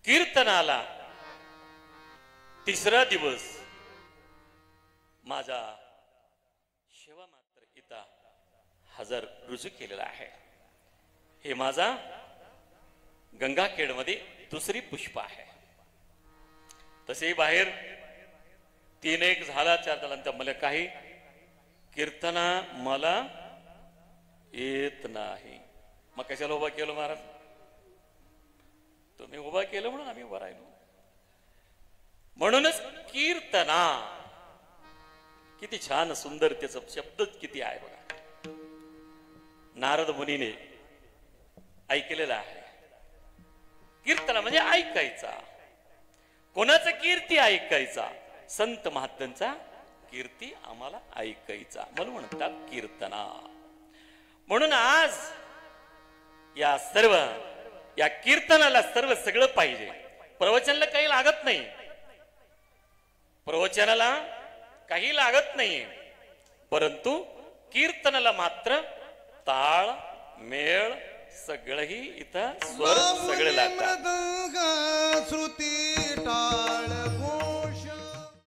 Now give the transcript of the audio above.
कीर्तनाला तिसरा दिवस माझा शेवा मात्र इथं हजर रुजू केलेला आहे। हे माझा गंगाखेडमध्ये दुसरी पुष्प आहे। तसे बाहेर 3-1 झाला 4 झाल्यानंतर मला काही कीर्तना मला येत नाही। मग कशाला उभा केलं महाराज? तुम्ही उभा केलं म्हणून आम्ही उभा राहिलो। म्हणूनच कीर्तना किती छान सुंदर त्याचा शब्द किती आहे बघा। नारद मुनीने ऐकलेला आहे। कीर्तना म्हणजे ऐकायचा। कोणाचा कीर्ती ऐकायचा? संत महात्म्यांचा कीर्ती आम्हाला ऐकायचा म्हणून म्हणतात कीर्तना। म्हणून आज या कीर्तनाला सर्व सगळं पाहिजे। प्रवचनाला काही लागत नाही, प्रवचनाला काही लागत नाही, परंतु कीर्तनाला मात्र ताळ मेळ सगळंही इथं स्वर सगळे लागतात। श्रुती